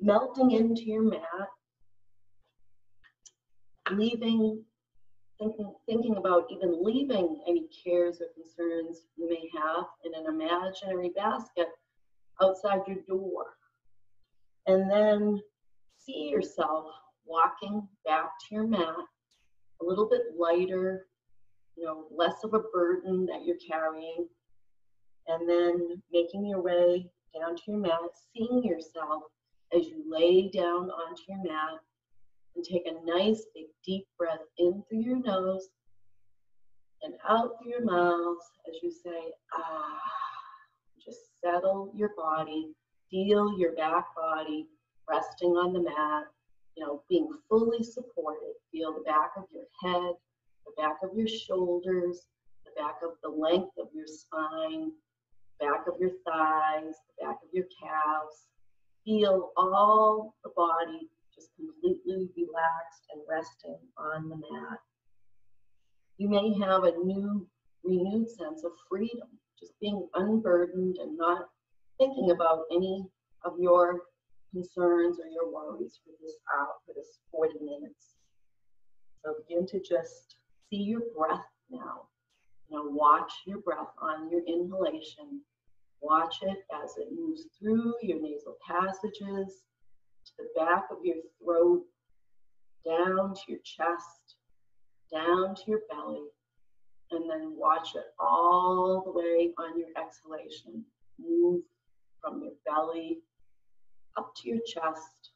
melting into your mat, thinking about even leaving any cares or concerns you may have in an imaginary basket outside your door. And then see yourself walking back to your mat, a little bit lighter, less of a burden that you're carrying. And then making your way down to your mat, seeing yourself as you lay down onto your mat, and take a nice big deep breath in through your nose and out through your mouth as you say, ah. Just settle your body, feel your back body resting on the mat, being fully supported. Feel the back of your head, the back of your shoulders, the back of the length of your spine, back of your thighs, the back of your calves. Feel all the body just completely relaxed and resting on the mat. You may have a renewed sense of freedom, just being unburdened and not thinking about any of your concerns or your worries for this 40 minutes. So begin to just see your breath now. Watch your breath on your inhalation. Watch it as it moves through your nasal passages, to the back of your throat, down to your chest, down to your belly, and then watch it all the way on your exhalation. Move from your belly up to your chest.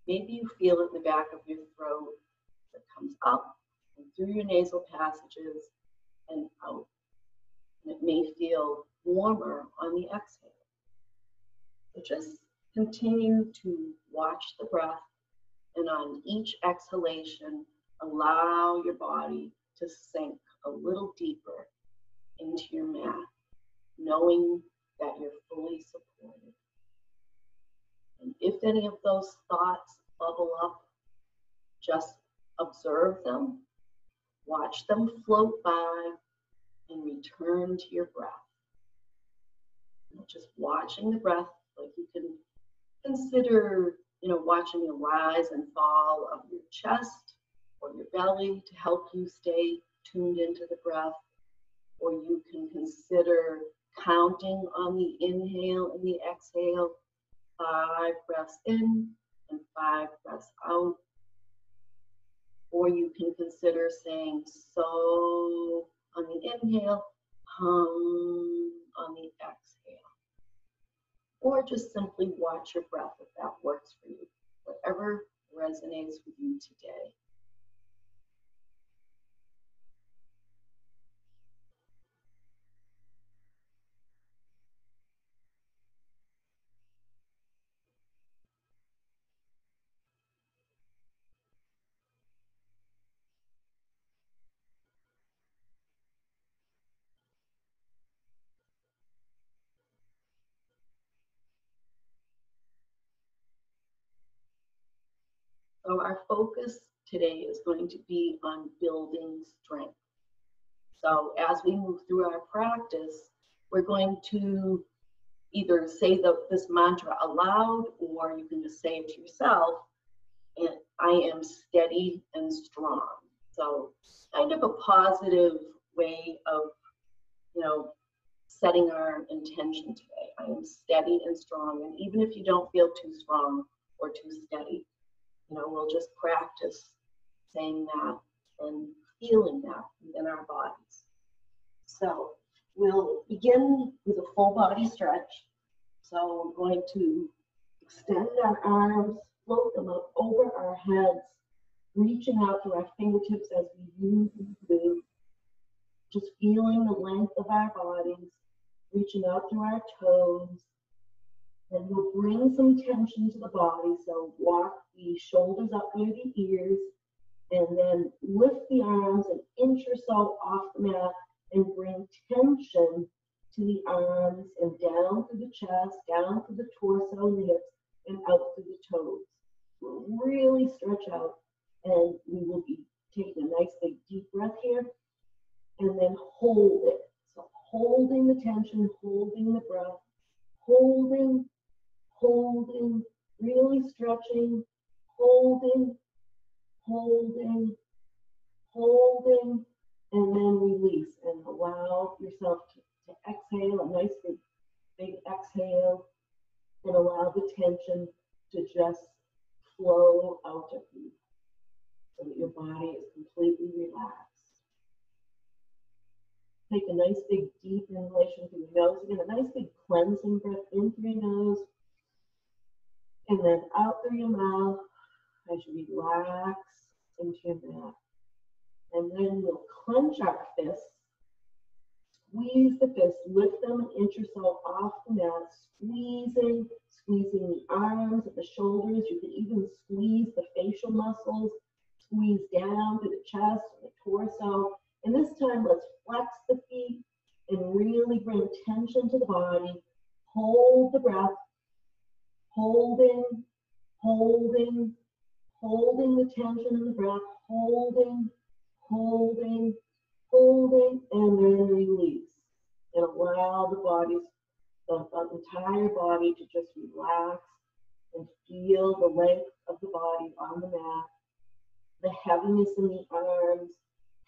Maybe you feel it in the back of your throat that comes up and through your nasal passages and out. And it may feel warmer on the exhale. So just continue to watch the breath, and on each exhalation, allow your body to sink a little deeper into your mat, knowing that you're fully supported. And if any of those thoughts bubble up, just observe them, watch them float by, and return to your breath. Just watching the breath, like you can consider, watching the rise and fall of your chest or your belly to help you stay tuned into the breath. Or you can consider counting on the inhale and the exhale, 5 breaths in and 5 breaths out. Or you can consider saying so on the inhale, hum on the exhale. Or just simply watch your breath if that works for you, whatever resonates with you today. So our focus today is going to be on building strength. So as we move through our practice, we're going to either say this mantra aloud, or you can just say it to yourself, and I am steady and strong. So kind of a positive way of, setting our intention today. I am steady and strong. And even if you don't feel too strong or too steady, we'll just practice saying that and feeling that within our bodies. So we'll begin with a full body stretch. So we're going to extend our arms, float them up over our heads, reaching out to our fingertips as we move through, just feeling the length of our bodies, reaching out to our toes. And we'll bring some tension to the body. So walk the shoulders up near the ears, and then lift the arms an inch or so off the mat and bring tension to the arms and down through the chest, down through the torso and the hips, and out through the toes. We'll really stretch out, and we will be taking a nice big deep breath here, and then hold it. So holding the tension, holding the breath, holding, really stretching, holding, holding, holding, and then release and allow yourself to exhale, a nice big exhale, and allow the tension to just flow out of you so that your body is completely relaxed. Take a nice big deep inhalation through your nose. Again, a nice big cleansing breath in through your nose and then out through your mouth as you relax into your mat. And then we'll clench our fists, squeeze the fists, lift them an inch or so off the mat, squeezing the arms and the shoulders. You can even squeeze the facial muscles, squeeze down to the chest and the torso. And this time, let's flex the feet and really bring tension to the body. Hold the breath, holding, holding, holding the tension in the breath, holding, holding, holding, and then release. And allow the entire body to just relax and feel the length of the body on the mat, the heaviness in the arms,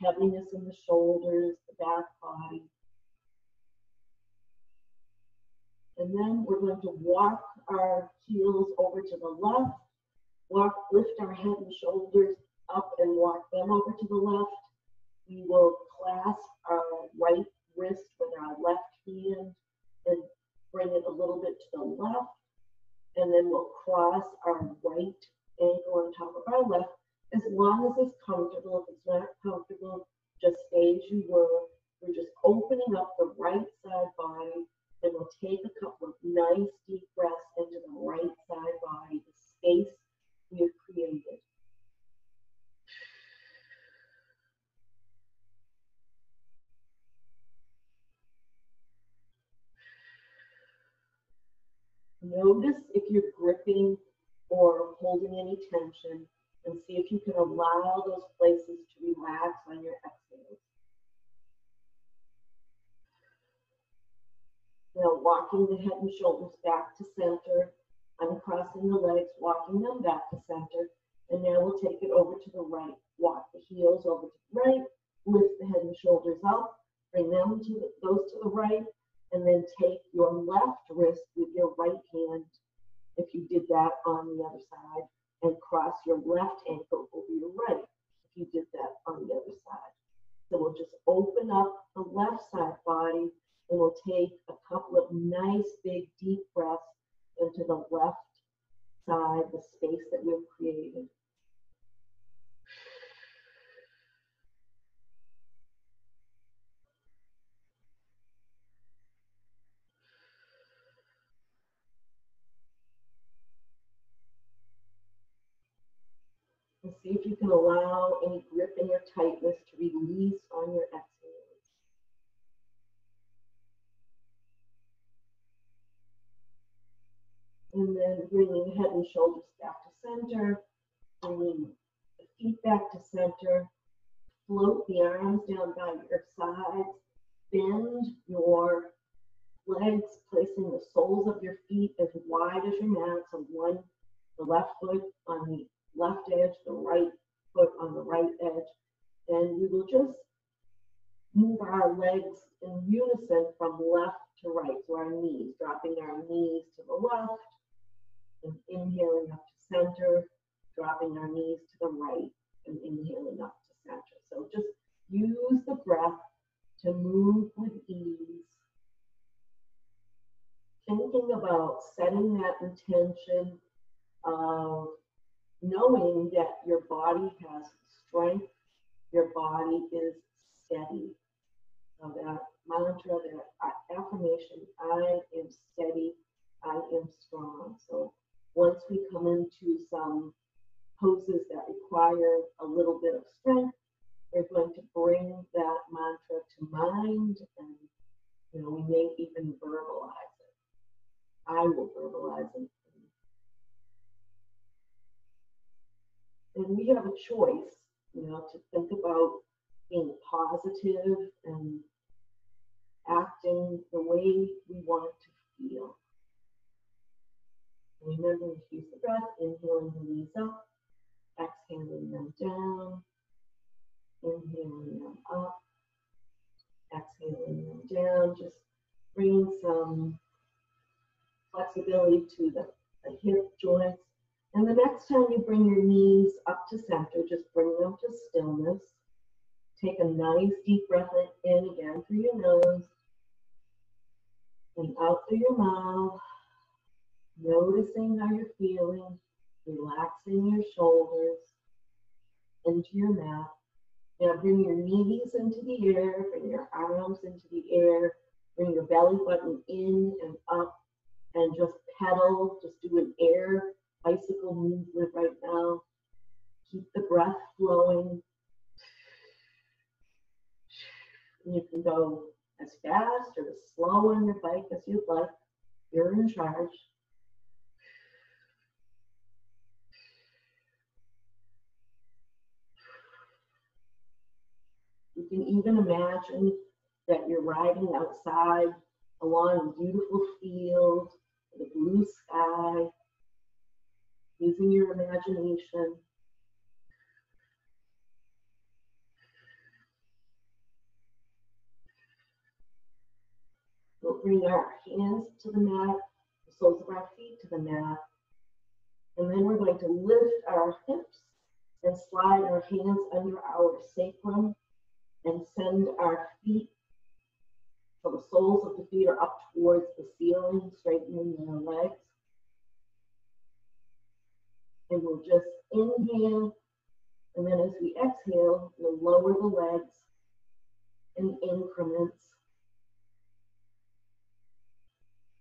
heaviness in the shoulders, the back body. And then we're going to walk our heels over to the left, lift our head and shoulders up and walk them over to the left. We will clasp our right wrist with our left hand and bring it a little bit to the left. And then we'll cross our right ankle on top of our left. As long as it's comfortable. If it's not comfortable, just stay as you were. We're just opening up the right side body, and we'll take a couple of nice deep breaths into the right side body, the space we have created. Notice if you're gripping or holding any tension, and see if you can allow those places to relax on your exhale. Now walking the head and shoulders back to center, uncrossing the legs, walking them back to center, and now we'll take it over to the right. Walk the heels over to the right, lift the head and shoulders up, bring them those to the right, and then take your left wrist with your right hand, if you did that on the other side, and cross your left ankle over your right, if you did that on the other side. So we'll just open up the left side body, and we'll take a couple of nice big deep breaths into the left side, the space that we've created. And see if you can allow any grip in your tightness to release on your exhale. And then bringing head and shoulders back to center, bringing the feet back to center, float the arms down by your sides, bend your legs, placing the soles of your feet as wide as your mat, so the left foot on the left edge, the right foot on the right edge, and we will just move our legs in unison from left to right, so our knees, dropping our knees to the left, and inhaling up to center, dropping our knees to the right, and inhaling up to center. So just use the breath to move with ease, thinking about setting that intention of knowing that your body has strength, your body is steady. So that mantra, that affirmation, I am steady, I am strong. So once we come into some poses that require a little bit of strength, we're going to bring that mantra to mind, and we may even verbalize it. I will verbalize it. And we have a choice, to think about being positive and acting the way we want to feel. Remember to use the breath, inhaling the knees up, exhaling them down, inhaling them up, exhaling them down. Just bring some flexibility to the hip joints. And the next time you bring your knees up to center, just bring them to stillness. Take a nice deep breath in again through your nose and out through your mouth. Noticing how you're feeling, relaxing your shoulders into your mat. Now bring your knees into the air, bring your arms into the air, bring your belly button in and up, and just pedal, just do an air bicycle movement right now. Keep the breath flowing. And you can go as fast or as slow on your bike as you'd like. You're in charge. You can even imagine that you're riding outside along a beautiful field with a blue sky, using your imagination. We'll bring our hands to the mat, the soles of our feet to the mat, and then we're going to lift our hips and slide our hands under our sacrum and send our feet, so the soles of the feet are up towards the ceiling, straightening their legs. And we'll just inhale, and then as we exhale, we'll lower the legs in increments.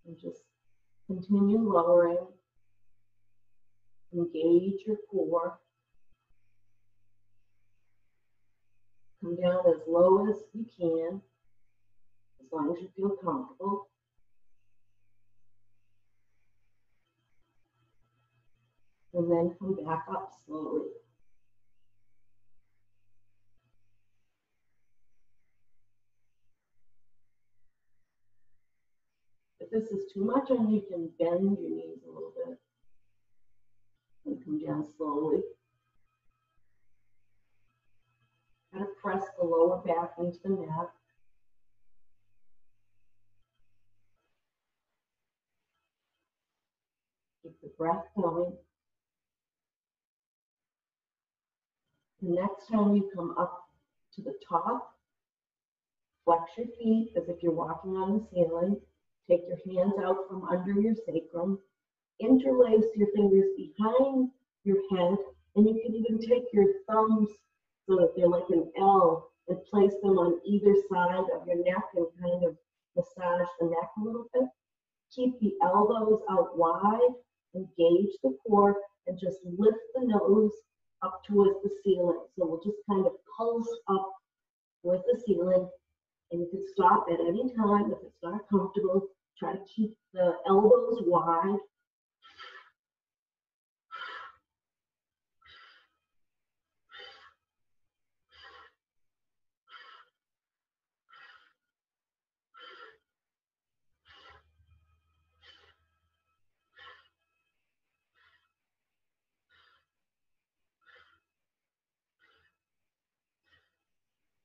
And just continue lowering. Engage your core. Come down as low as you can, as long as you feel comfortable. And then come back up slowly. If this is too much on you, you can bend your knees a little bit and come down slowly. Kind of press the lower back into the mat. Keep the breath going. The next time you come up to the top, flex your feet as if you're walking on the ceiling. Take your hands out from under your sacrum. Interlace your fingers behind your head, and you can even take your thumbs so that they're like an L and place them on either side of your neck and kind of massage the neck a little bit. Keep the elbows out wide, engage the core, and just lift the nose up towards the ceiling. So we'll just kind of pulse up with the ceiling, and you can stop at any time if it's not comfortable. Try to keep the elbows wide.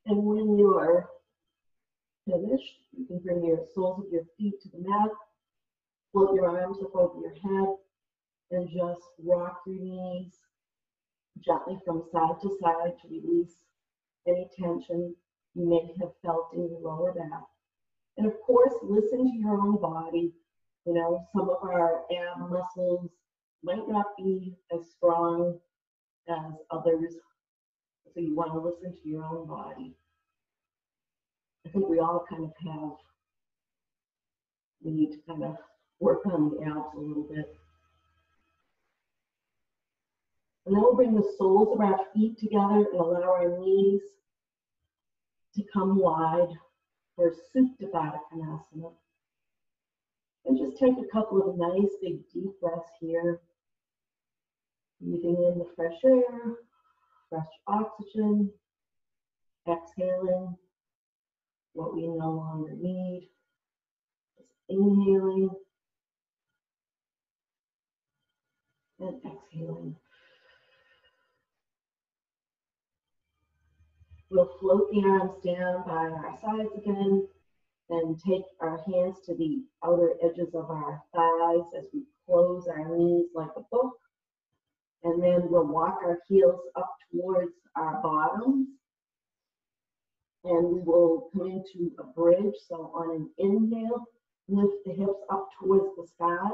And when you are finished, you can bring your soles of your feet to the mat, float your arms up over your head, and just rock your knees gently from side to side to release any tension you may have felt in your lower back. And of course, listen to your own body. You know, some of our ab muscles might not be as strong as others, so you want to listen to your own body. I think we all kind of have, we need to kind of work on the abs a little bit. And then we'll bring the soles of our feet together and allow our knees to come wide for Supta Baddha Konasana. And just take a couple of nice big deep breaths here. Breathing in the fresh air, fresh oxygen, exhaling what we no longer need. Just inhaling and exhaling. We'll float the arms down by our sides again, then take our hands to the outer edges of our thighs as we close our knees like a book. And then we'll walk our heels up towards our bottoms. And we will come into a bridge. So on an inhale, lift the hips up towards the sky.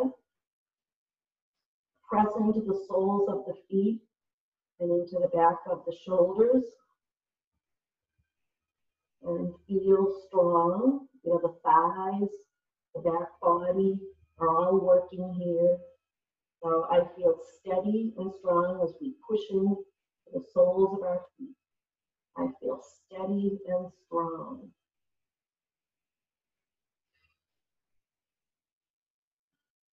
Press into the soles of the feet and into the back of the shoulders. And feel strong. You know, the thighs, the back body are all working here. So I feel steady and strong as we push in the soles of our feet. I feel steady and strong.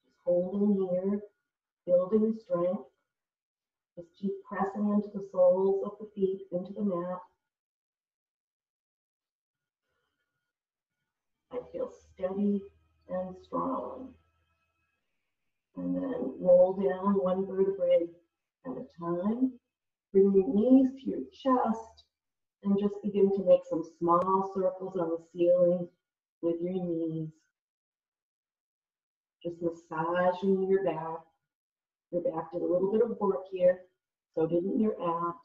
Just holding here, building strength. Just keep pressing into the soles of the feet, into the mat. I feel steady and strong. And then roll down one vertebrae at a time. Bring your knees to your chest and just begin to make some small circles on the ceiling with your knees. Just massaging your back. Your back did a little bit of work here, so didn't your abs.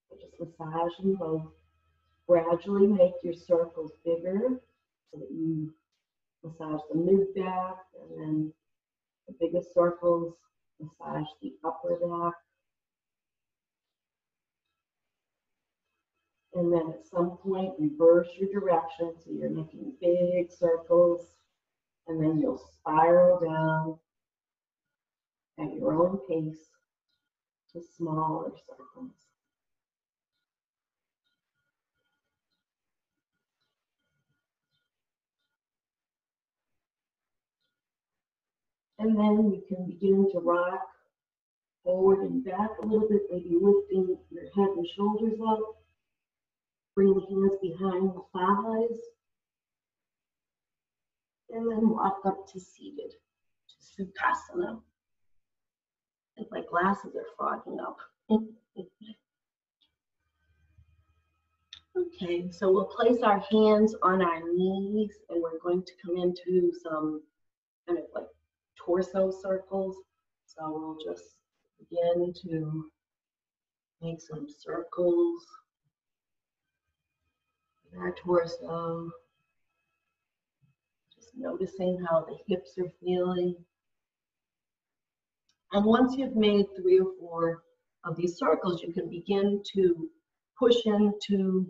So just massaging both. Gradually make your circles bigger so that you massage the mid back, and then the biggest circles, massage the upper back. And then at some point, reverse your direction so you're making big circles, and then you'll spiral down at your own pace to smaller circles. And then you can begin to rock forward and back a little bit, maybe lifting your head and shoulders up. Bring the hands behind the thighs. And then walk up to seated, to Sukhasana. I think my glasses are fogging up. Okay, so we'll place our hands on our knees, and we're going to come into some kind of like torso circles. So we'll just begin to make some circles in our torso. Just noticing how the hips are feeling. And once you've made 3 or 4 of these circles, you can begin to push into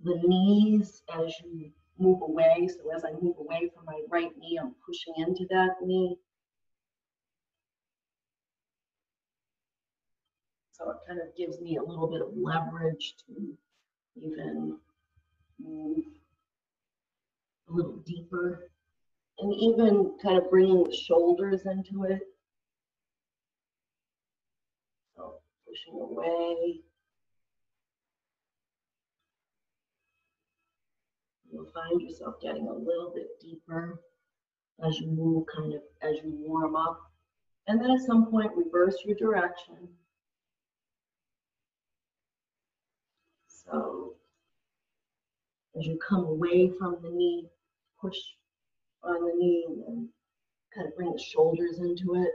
the knees as you move away. So as I move away from my right knee, I'm pushing into that knee. So it kind of gives me a little bit of leverage to even move a little deeper, and even kind of bringing the shoulders into it. So pushing away. You'll find yourself getting a little bit deeper as you move, kind of as you warm up. And then at some point, reverse your direction. So as you come away from the knee, push on the knee and then kind of bring the shoulders into it.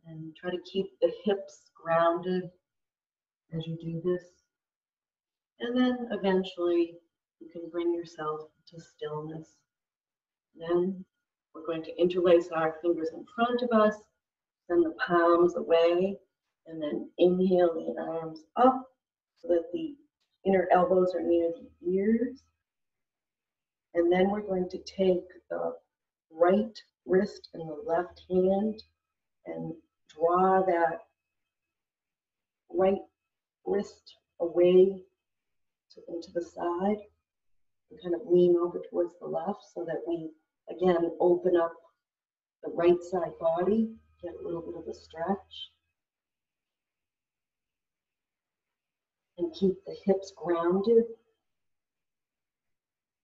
And try to keep the hips grounded as you do this. And then eventually you can bring yourself to stillness. Then we're going to interlace our fingers in front of us, send the palms away, and then inhale the arms up so that the inner elbows are near the ears. And then we're going to take the right wrist and the left hand and draw that right wrist away into the side and kind of lean over towards the left so that we, again, open up the right side body, get a little bit of a stretch. And keep the hips grounded.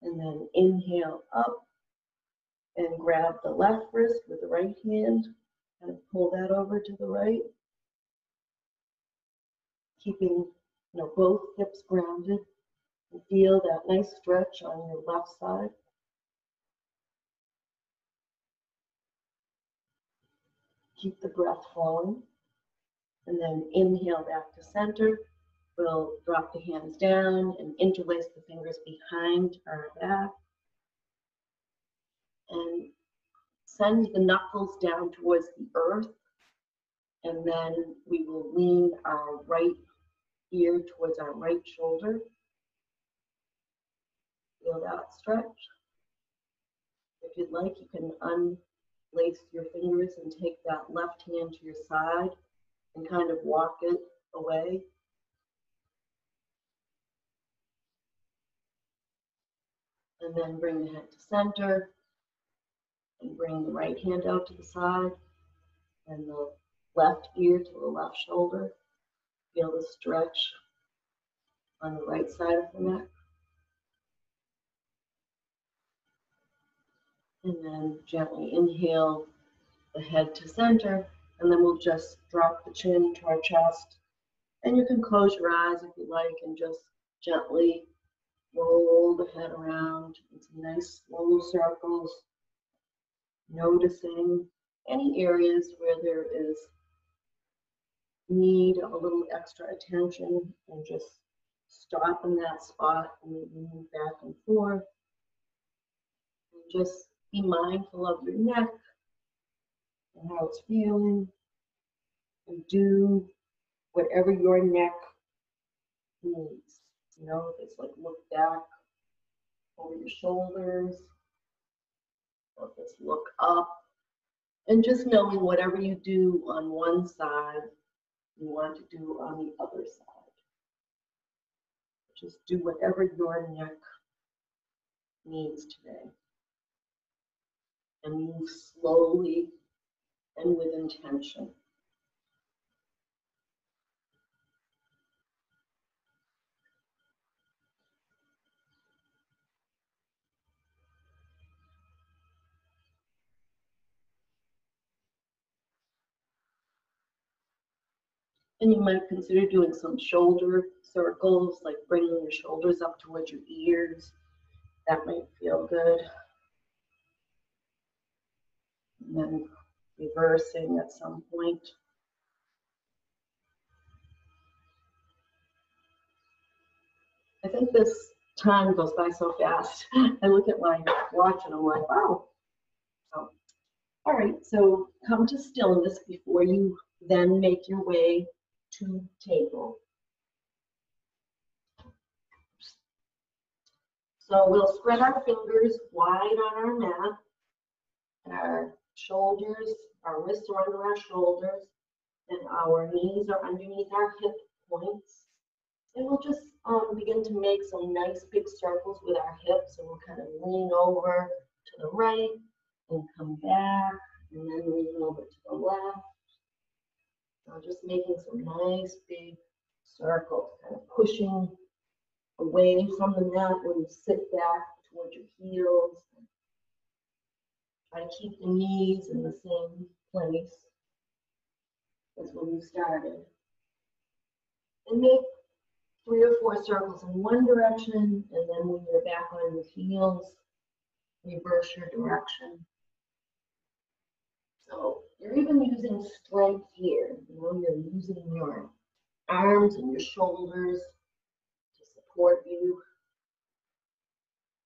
And then inhale up and grab the left wrist with the right hand and pull that over to the right. Keeping both hips grounded. And feel that nice stretch on your left side. Keep the breath flowing. And then inhale back to center. We'll drop the hands down and interlace the fingers behind our back. And send the knuckles down towards the earth. And then we will lean our right ear towards our right shoulder. Feel that stretch. If you'd like, you can unlace your fingers and take that left hand to your side and kind of walk it away. And then bring the head to center and bring the right hand out to the side and the left ear to the left shoulder. Feel the stretch on the right side of the neck. And then gently inhale the head to center, and then we'll just drop the chin to our chest. And you can close your eyes if you like and just gently roll the head around in some nice slow circles, noticing any areas where there is need a little extra attention, and just stop in that spot and move back and forth. And just be mindful of your neck and how it's feeling, and do whatever your neck needs. If it's like look back over your shoulders, or if it's look up, and just knowing whatever you do on one side, you want to do on the other side. Just do whatever your neck needs today. And move slowly and with intention. And you might consider doing some shoulder circles, like bringing your shoulders up towards your ears. That might feel good. And then reversing at some point. I think this time goes by so fast. I look at my watch and I'm like, wow. So, all right, so come to stillness before you then make your way to table. So we'll spread our fingers wide on our mat, and our shoulders, our wrists are under our shoulders, and our knees are underneath our hip points. And we'll just begin to make some nice big circles with our hips, and we'll kind of lean over to the right and come back, and then lean over to the left. So just making some nice big circles, kind of pushing away from the mat when you sit back towards your heels. Try to keep the knees in the same place as when you started. And make 3 or 4 circles in one direction, and then when you're back on your heels, reverse your direction. So you're even using strength here. You're using your arms and your shoulders to support you,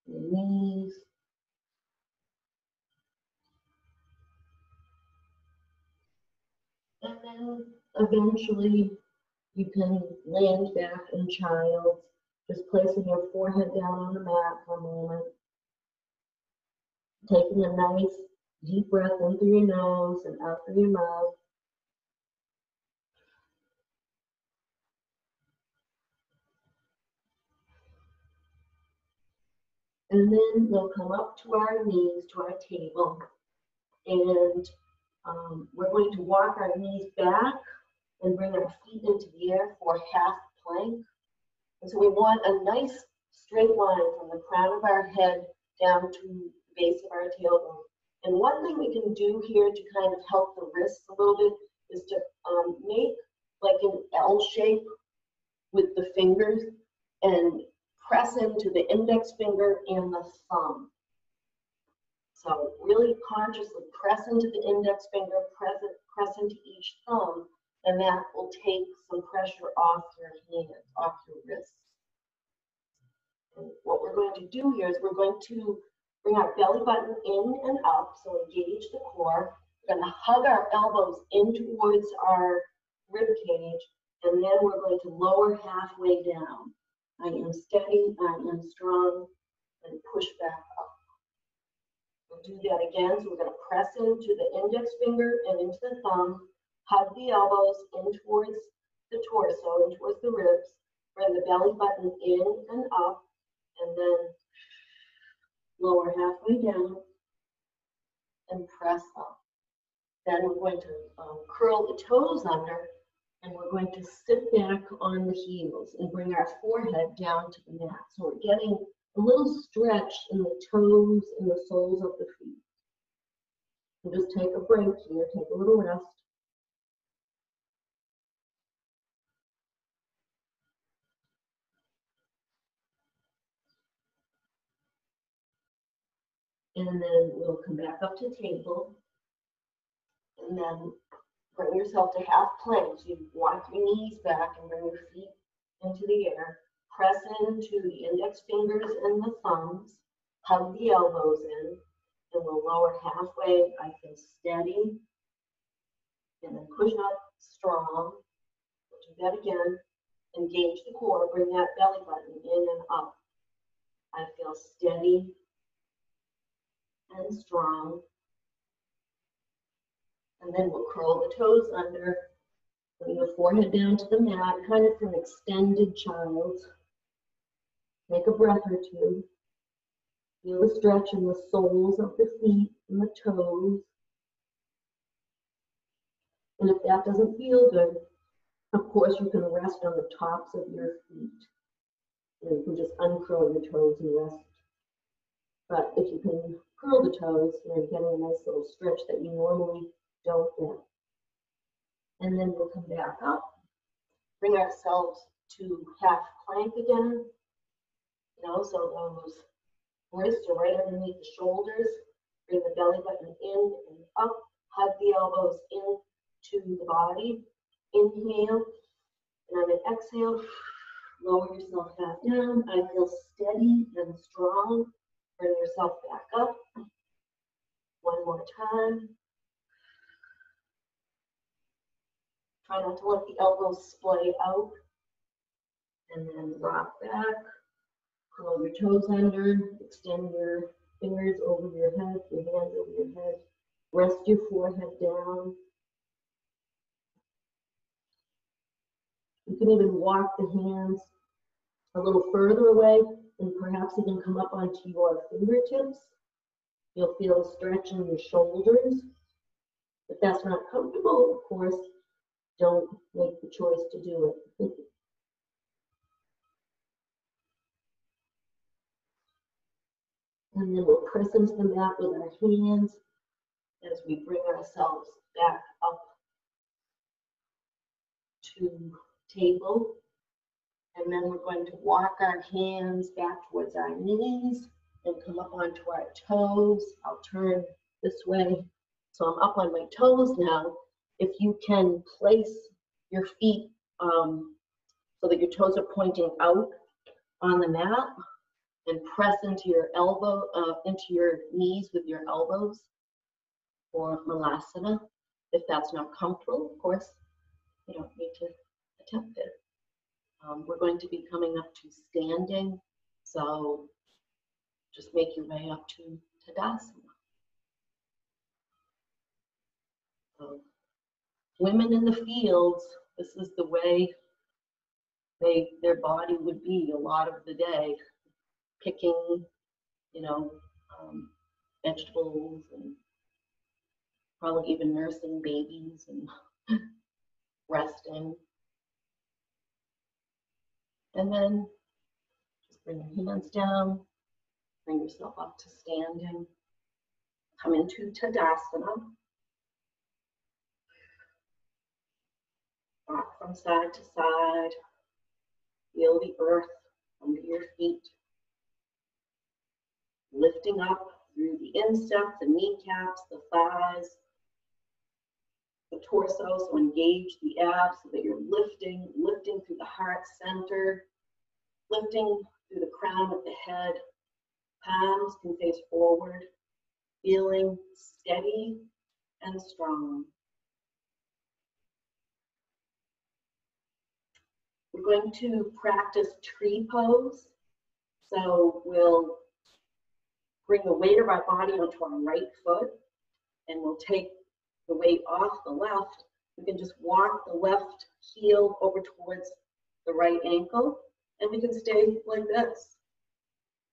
your knees. And then eventually you can land back in child, just placing your forehead down on the mat for a moment. Taking a nice deep breath in through your nose and out through your mouth. And then we'll come up to our knees, to our table, and we're going to walk our knees back and bring our feet into the air for half plank. And so we want a nice straight line from the crown of our head down to the base of our tailbone. And one thing we can do here to kind of help the wrists a little bit is to make like an L shape with the fingers and press into the index finger and the thumb. So really consciously press into the index finger, press into each thumb, and that will take some pressure off your hands, off your wrists. And what we're going to do here is we're going to bring our belly button in and up, so engage the core. We're going to hug our elbows in towards our rib cage, and then we're going to lower halfway down. I am steady, I am strong, and push back up. We'll do that again, so we're going to press into the index finger and into the thumb, hug the elbows in towards the torso, in towards the ribs, bring the belly button in and up, and then lower halfway down and press up. Then we're going to curl the toes under, and we're going to sit back on the heels and bring our forehead down to the mat. So we're getting a little stretch in the toes and the soles of the feet. And just take a break here, take a little rest. And then we'll come back up to table. And then bring yourself to half plank. So you walk your knees back and bring your feet into the air. Press into the index fingers and the thumbs. Hug the elbows in. And we'll lower halfway. I feel steady. And then push up strong. We'll do that again. Engage the core. Bring that belly button in and up. I feel steady and strong. And then we'll curl the toes under, bring the forehead down to the mat, kind of for an extended child. Take a breath or two. Feel the stretch in the soles of the feet and the toes. And if that doesn't feel good, of course you can rest on the tops of your feet. You can just uncurl your toes and rest. But if you can curl the toes, you're getting a nice little stretch that you normally don't get. And then we'll come back up, bring ourselves to half plank again. So those wrists are right underneath the shoulders. Bring the belly button in and up, hug the elbows into the body. Inhale, and on an exhale, lower yourself back down. I feel steady and strong. Bring yourself back up. One more time. Try not to let the elbows splay out. And then rock back. Curl your toes under. Extend your fingers over your head, your hands over your head. Rest your forehead down. You can even walk the hands a little further away and perhaps even come up onto your fingertips. You'll feel a stretch in your shoulders. If that's not comfortable, of course, don't make the choice to do it. And then we'll press into the mat with our hands as we bring ourselves back up to table. And then we're going to walk our hands back towards our knees and come up onto our toes. I'll turn this way. So I'm up on my toes now. If you can place your feet so that your toes are pointing out on the mat and press into your into your knees with your elbows for Malasana. If that's not comfortable, of course, you don't need to attempt it. We're going to be coming up to standing, so just make your way up to Tadasana. So, women in the fields, this is the way their body would be a lot of the day, picking, vegetables and probably even nursing babies and resting. And then Bring your hands down. Bring yourself up to standing. Come into Tadasana. Rock from side to side. Feel the earth under your feet. Lifting up through the instep, the kneecaps, the thighs, the torso. So engage the abs so that you're lifting through the heart center, lifting through the crown of the head. Palms can face forward, feeling steady and strong. We're going to practice tree pose. So we'll bring the weight of our body onto our right foot, and we'll take the weight off the left. We can just walk the left heel over towards the right ankle, and we can stay like this.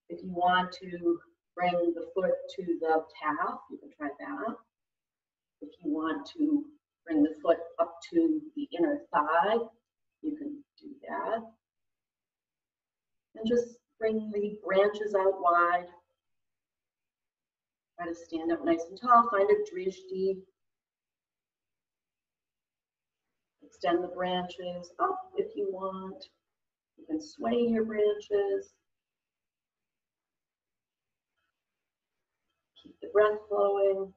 If you want to bring the foot to the calf, you can try that. If you want to bring the foot up to the inner thigh, you can do that. And just bring the branches out wide. Try to stand up nice and tall. Find a drishti. Extend the branches up if you want. You can sway your branches. Keep the breath flowing.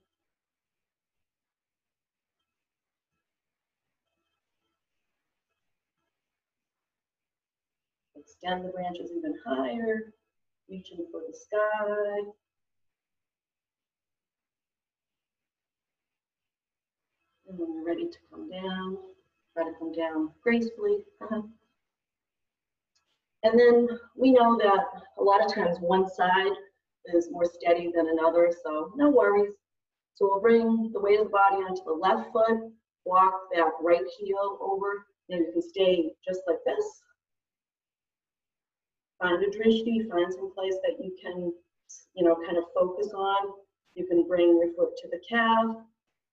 Extend the branches even higher, reaching for the sky. And when you're ready to come down, try to come down gracefully. And then we know that a lot of times one side is more steady than another, so no worries. So we'll bring the weight of the body onto the left foot, walk that right heel over, and you can stay just like this. Find a drishti, find some place that you can, kind of focus on. You can bring your foot to the calf.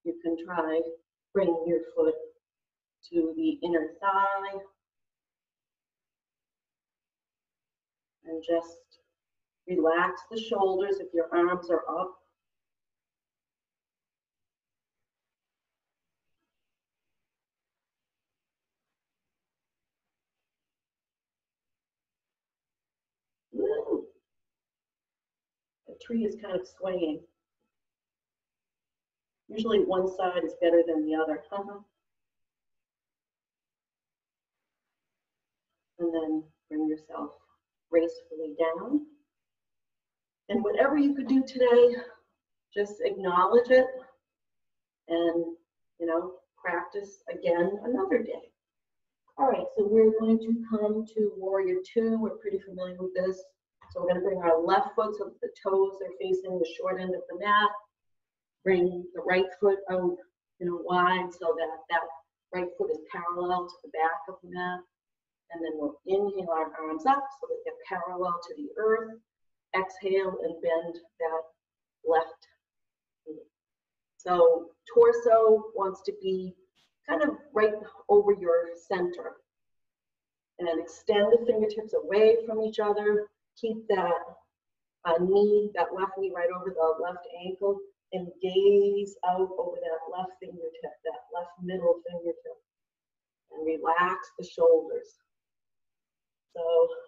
You can try bringing your foot to the inner thigh. And just relax the shoulders if your arms are up. Woo. The tree is kind of swaying. Usually one side is better than the other. And then bring yourself gracefully down. And whatever you could do today, just acknowledge it and, practice again another day. All right, so we're going to come to Warrior Two. We're pretty familiar with this. So we're going to bring our left foot so that the toes are facing the short end of the mat. Bring the right foot out, wide so that that right foot is parallel to the back of the mat. And then we'll inhale our arms up so that they're parallel to the earth. Exhale and bend that left knee. So torso wants to be kind of right over your center. And then extend the fingertips away from each other. Keep that knee, that left knee right over the left ankle, and gaze out over that left fingertip, that left middle fingertip. And relax the shoulders. So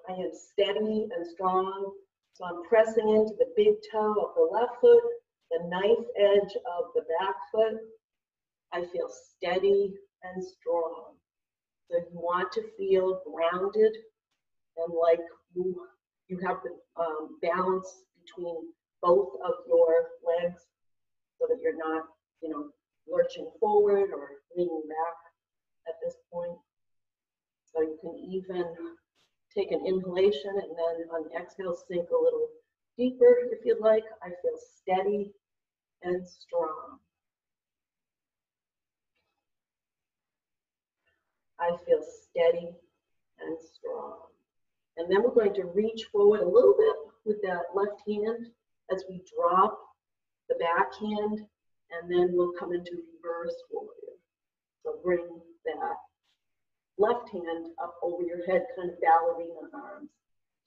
I am steady and strong. So I'm pressing into the big toe of the left foot, the knife edge of the back foot. I feel steady and strong. So you want to feel grounded and like you have the balance between both of your legs so that you're not, lurching forward or leaning back at this point. So you can even take an inhalation and then on the exhale sink a little deeper if you'd like. I feel steady and strong. I feel steady and strong. And then we're going to reach forward a little bit with that left hand as we drop the back hand, and then we'll come into reverse warrior. So bring that left hand up over your head, kind of ballerina arms.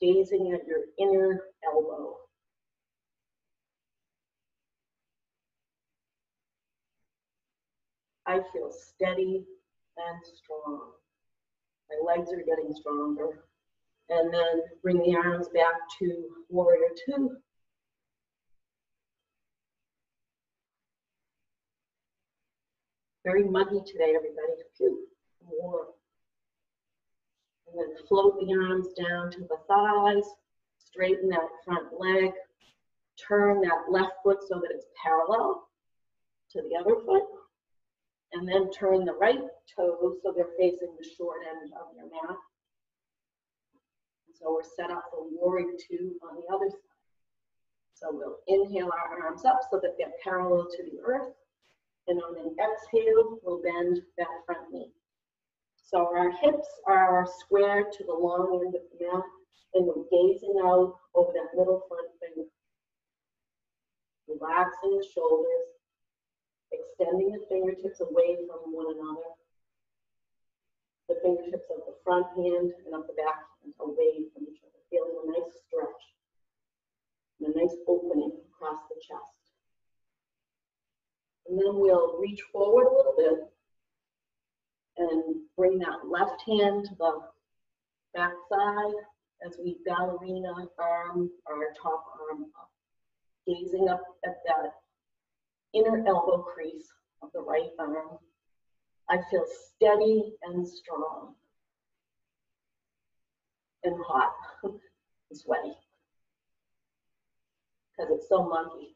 gazing at your inner elbow. I feel steady and strong. My legs are getting stronger. And then bring the arms back to warrior two. Very muggy today, everybody. Phew, warm. And then float the arms down to the thighs. Straighten that front leg. Turn that left foot so that it's parallel to the other foot. And then turn the right toes so they're facing the short end of your mat. So we're set up for warrior two on the other side. So we'll inhale our arms up so that they're parallel to the earth. And on an exhale, we'll bend that front knee. So our hips are square to the long end of the mat, and we're gazing out over that middle front finger. Relaxing the shoulders, extending the fingertips away from one another. The fingertips of the front hand and of the back hand away from each other, feeling a nice stretch and a nice opening across the chest. And then we'll reach forward a little bit and bring that left hand to the back side as we ballerina arm our top arm up, gazing up at that inner elbow crease of the right arm. I feel steady and strong and hot and sweaty because it's so muggy.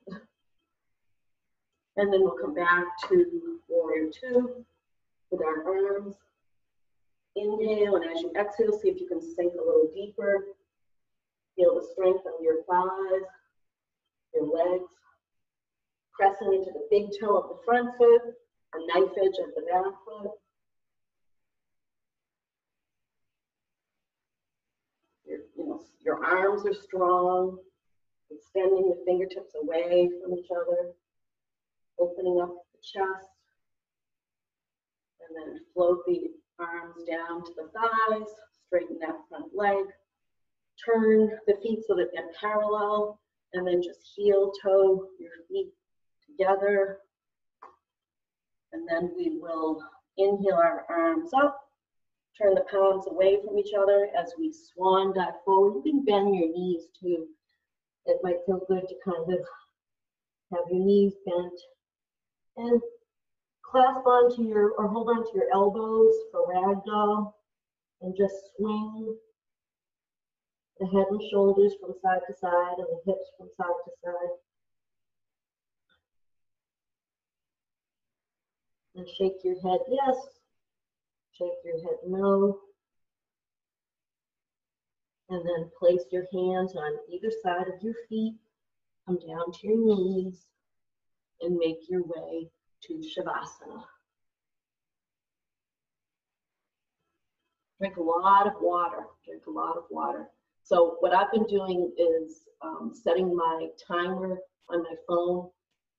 And then we'll come back to warrior two with our arms. Inhale, and as you exhale, see if you can sink a little deeper. Feel the strength of your thighs, your legs, pressing into the big toe of the front foot, the knife edge of the back foot. Your arms are strong, extending the fingertips away from each other, opening up the chest, and then float the arms down to the thighs, straighten that front leg, turn the feet so that they're parallel, and then just heel toe your feet together. And then we will inhale our arms up, turn the palms away from each other as we swan dive forward. You can bend your knees too. It might feel good to kind of have your knees bent and clasp onto your, or hold onto your elbows for ragdoll, and just swing the head and shoulders from side to side and the hips from side to side. And shake your head yes, shake your head no. And then place your hands on either side of your feet, come down to your knees, and make your way to Shavasana. Drink a lot of water, drink a lot of water. So what I've been doing is setting my timer on my phone,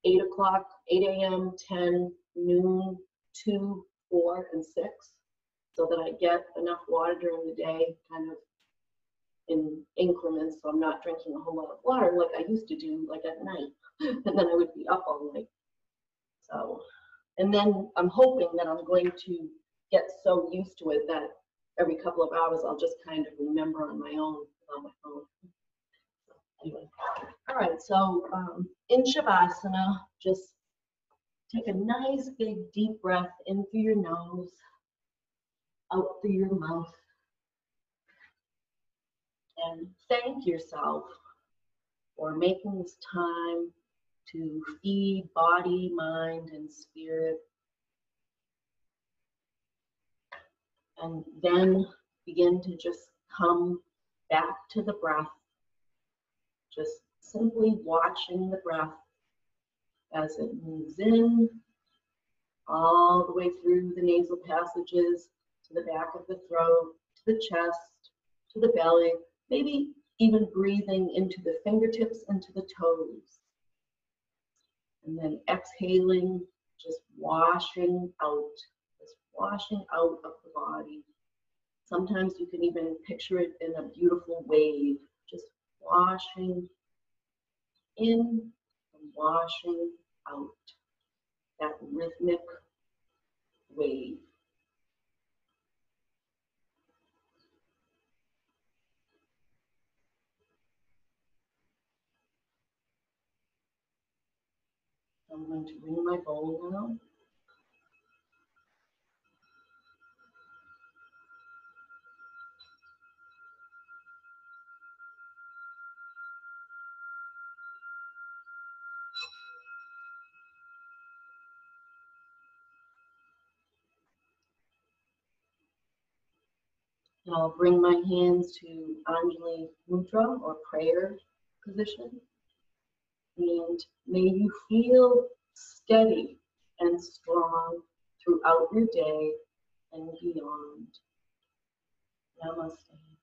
8 o'clock, 8 a.m., 10, noon, 2, 4, and 6, so that I get enough water during the day, kind of in increments, so I'm not drinking a whole lot of water like I used to do, like at night, and then I would be up all night. So, and then I'm hoping that I'm going to get so used to it that every couple of hours I'll just kind of remember on my own, on my phone. So anyway, all right, so in Shavasana, just take a nice big deep breath in through your nose, out through your mouth, and thank yourself for making this time to feed body, mind, and spirit. And then begin to just come back to the breath, just simply watching the breath as it moves in, all the way through the nasal passages, to the back of the throat, to the chest, to the belly, maybe even breathing into the fingertips and to the toes. And then exhaling, just washing out of the body. Sometimes you can even picture it in a beautiful wave, just washing in and washing out, that rhythmic wave. I'm going to ring my bowl now. And I'll bring my hands to Anjali Mudra or prayer position. And may you feel steady and strong throughout your day and beyond. Namaste.